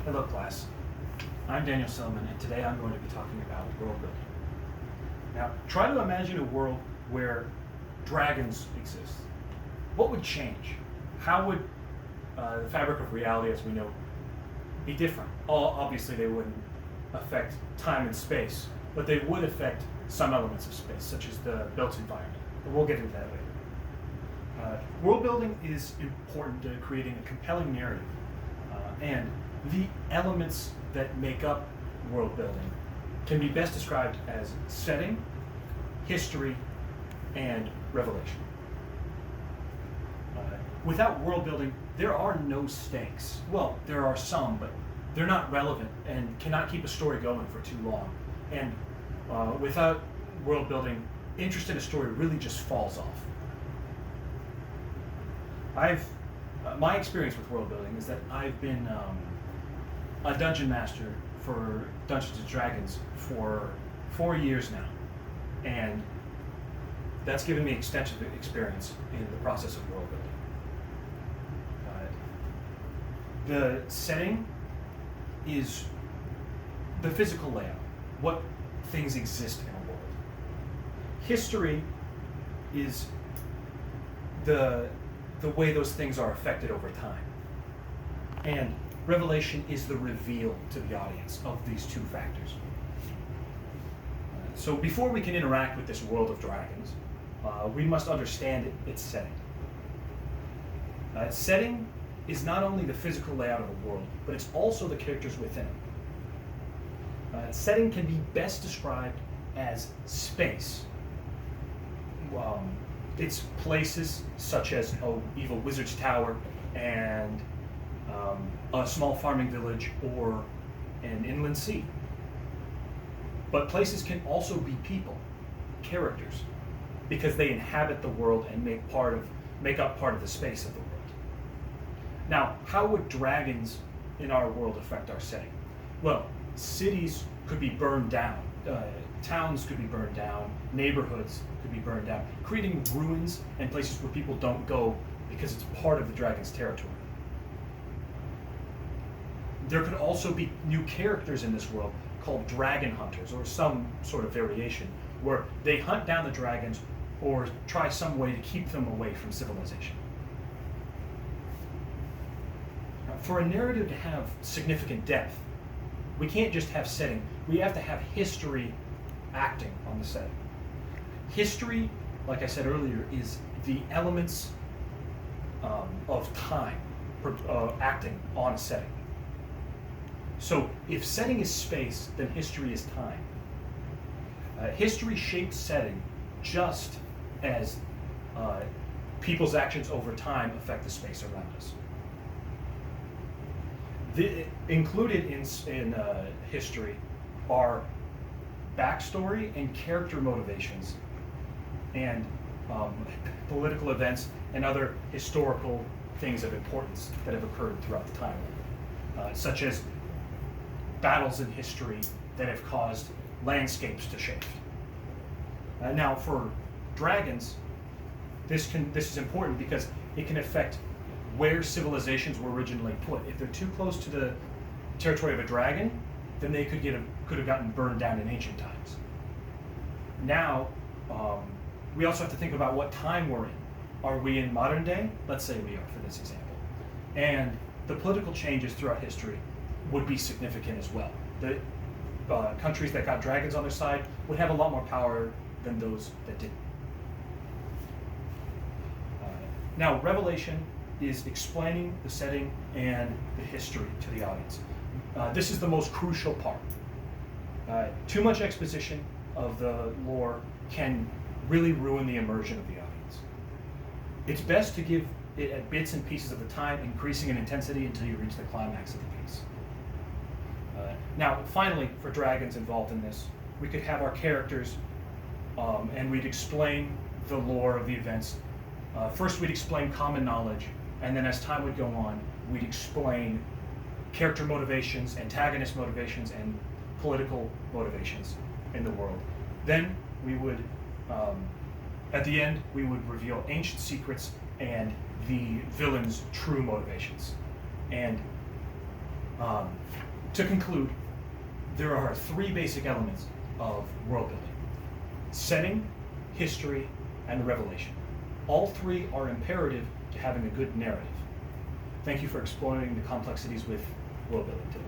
Hello class, I'm Daniel Silman and today I'm going to be talking about world building. Now try to imagine a world where dragons exist. What would change? How would the fabric of reality as we know be different? Obviously they wouldn't affect time and space, but they would affect some elements of space such as the built environment. But we'll get into that later. World building is important to creating a compelling narrative and the elements that make up world building can be best described as setting, history, and revelation. Without world building, there are no stakes. Well, there are some, but they're not relevant and cannot keep a story going for too long. And without world building, interest in a story really just falls off. My experience with world building is that I've been a dungeon master for Dungeons & Dragons for 4 years now, and that's given me extensive experience in the process of world building. The setting is the physical layout, what things exist in a world. History is the way those things are affected over time. And revelation is the reveal to the audience of these two factors. So before we can interact with this world of dragons, we must understand its setting. Setting is not only the physical layout of a world, but it's also the characters within it. Setting can be best described as space. It's places such as an evil wizard's tower and a small farming village or an inland sea. But places can also be people, characters, because they inhabit the world and make up part of the space of the world. Now, how would dragons in our world affect our setting? Well, cities could be burned down, towns could be burned down, neighborhoods could be burned down, creating ruins and places where people don't go because it's part of the dragon's territory. There could also be new characters in this world called dragon hunters, or some sort of variation, where they hunt down the dragons or try some way to keep them away from civilization. For a narrative to have significant depth, we can't just have setting, we have to have history acting on the setting. History, like I said earlier, is the elements of time acting on a setting. So if setting is space, then history is time. History shapes setting just as people's actions over time affect the space around us. Included in history are backstory and character motivations and political events and other historical things of importance that have occurred throughout the timeline, such as battles in history that have caused landscapes to shift. Now, for dragons, this is important because it can affect where civilizations were originally put. If they're too close to the territory of a dragon, then they could have gotten burned down in ancient times. Now, we also have to think about what time we're in. Are we in modern day? Let's say we are for this example. And the political changes throughout history would be significant as well. The countries that got dragons on their side would have a lot more power than those that didn't. Now, revelation is explaining the setting and the history to the audience. This is the most crucial part. Too much exposition of the lore can really ruin the immersion of the audience. It's best to give it at bits and pieces of the time, increasing in intensity until you reach the climax of the piece. Now, finally, for dragons involved in this, we could have our characters and we'd explain the lore of the events. First, we'd explain common knowledge, and then as time would go on, we'd explain character motivations, antagonist motivations, and political motivations in the world. Then we would, at the end, we would reveal ancient secrets and the villain's true motivations. And Um, to conclude, there are three basic elements of world building: setting, history, and revelation. All three are imperative to having a good narrative. Thank you for exploring the complexities with world building today.